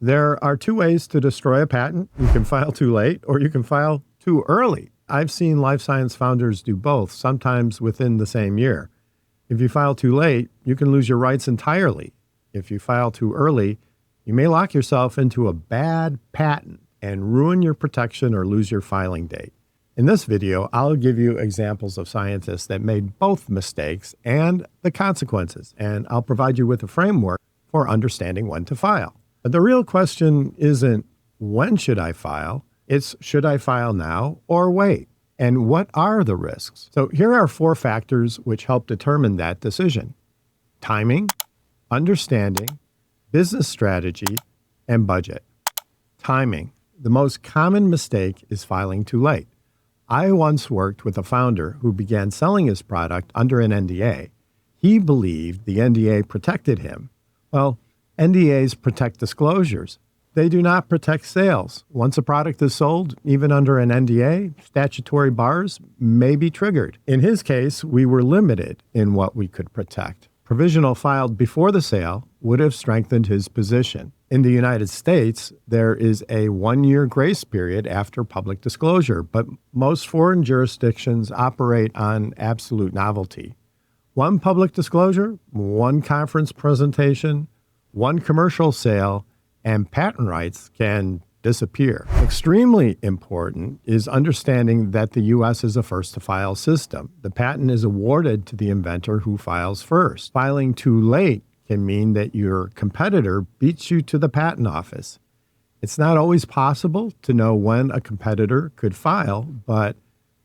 There are two ways to destroy a patent. You can file too late or you can file too early. I've seen life science founders do both, sometimes within the same year. If you file too late, you can lose your rights entirely. If you file too early, you may lock yourself into a bad patent and ruin your protection or lose your filing date. In this video, I'll give you examples of scientists that made both mistakes and the consequences, and I'll provide you with a framework for understanding when to file. But the real question isn't when should I file, it's should I file now or wait? And what are the risks? So here are 4 factors which help determine that decision: timing, understanding, business strategy, and budget. Timing. The most common mistake is filing too late. I once worked with a founder who began selling his product under an NDA. He believed the NDA protected him. Well, NDAs protect disclosures. They do not protect sales. Once a product is sold, even under an NDA, statutory bars may be triggered. In his case, we were limited in what we could protect. Provisional filed before the sale would have strengthened his position. In the United States, there is a 1-year grace period after public disclosure, but most foreign jurisdictions operate on absolute novelty. 1 public disclosure, 1 conference presentation, 1 commercial sale, and patent rights can disappear. Extremely important is understanding that the U.S. is a first-to-file system. The patent is awarded to the inventor who files first. Filing too late can mean that your competitor beats you to the patent office. It's not always possible to know when a competitor could file, but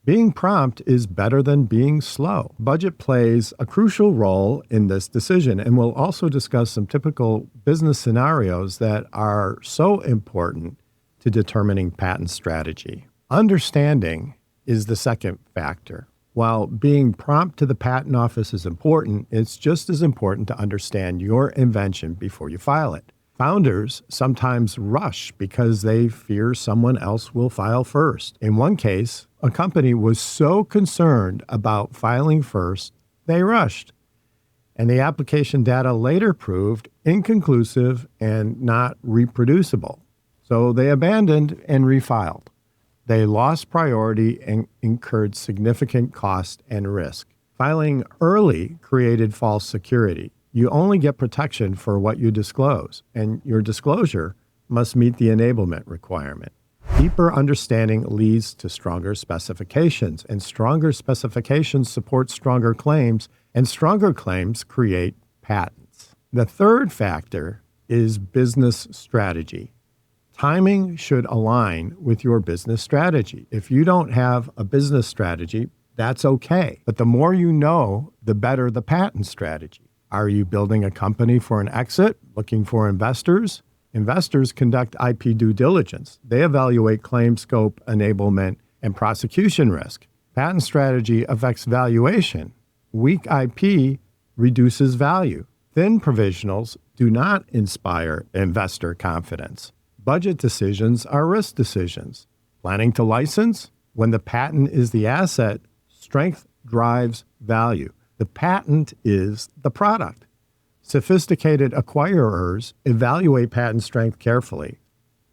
being prompt is better than being slow. Budget plays a crucial role in this decision, and we'll also discuss some typical business scenarios that are so important to determining patent strategy. Understanding is the second factor. While being prompt to the patent office is important, it's just as important to understand your invention before you file it. Founders sometimes rush because they fear someone else will file first. In one case, a company was so concerned about filing first, they rushed. And the application data later proved inconclusive and not reproducible. So they abandoned and refiled. They lost priority and incurred significant cost and risk. Filing early created false security. You only get protection for what you disclose, and your disclosure must meet the enablement requirement. Deeper understanding leads to stronger specifications, and stronger specifications support stronger claims, and stronger claims create patents. The third factor is business strategy. Timing should align with your business strategy. If you don't have a business strategy, that's okay. But the more you know, the better the patent strategy. Are you building a company for an exit, looking for investors? Investors conduct IP due diligence. They evaluate claim scope, enablement, and prosecution risk. Patent strategy affects valuation. Weak IP reduces value. Thin provisionals do not inspire investor confidence. Budget decisions are risk decisions. Planning to license? When the patent is the asset, strength drives value. The patent is the product. Sophisticated acquirers evaluate patent strength carefully.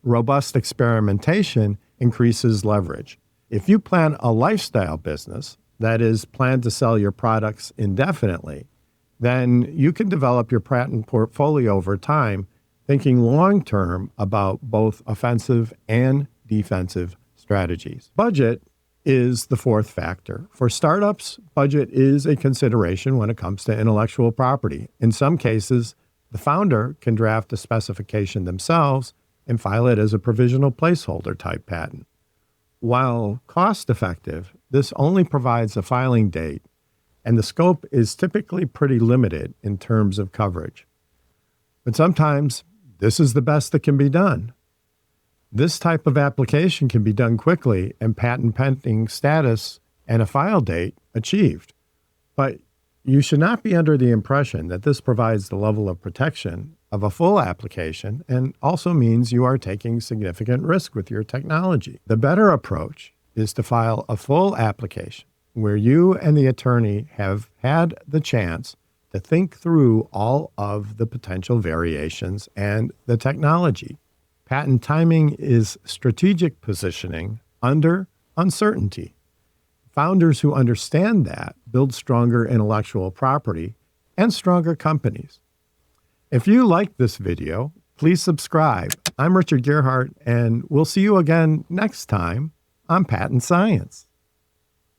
Robust experimentation increases leverage. If you plan a lifestyle business, that is, plan to sell your products indefinitely, then you can develop your patent portfolio over time, thinking long-term about both offensive and defensive strategies. Budget is the fourth factor. For startups, budget is a consideration when it comes to intellectual property. In some cases, the founder can draft a specification themselves and file it as a provisional placeholder type patent. While cost-effective, this only provides a filing date, and the scope is typically pretty limited in terms of coverage. But sometimes this is the best that can be done. This type of application can be done quickly and patent pending status and a file date achieved. But you should not be under the impression that this provides the level of protection of a full application and also means you are taking significant risk with your technology. The better approach is to file a full application where you and the attorney have had the chance to think through all of the potential variations and the technology. Patent timing is strategic positioning under uncertainty. Founders who understand that build stronger intellectual property and stronger companies. If you liked this video, please subscribe. I'm Richard Gearhart, and we'll see you again next time on Patent Science.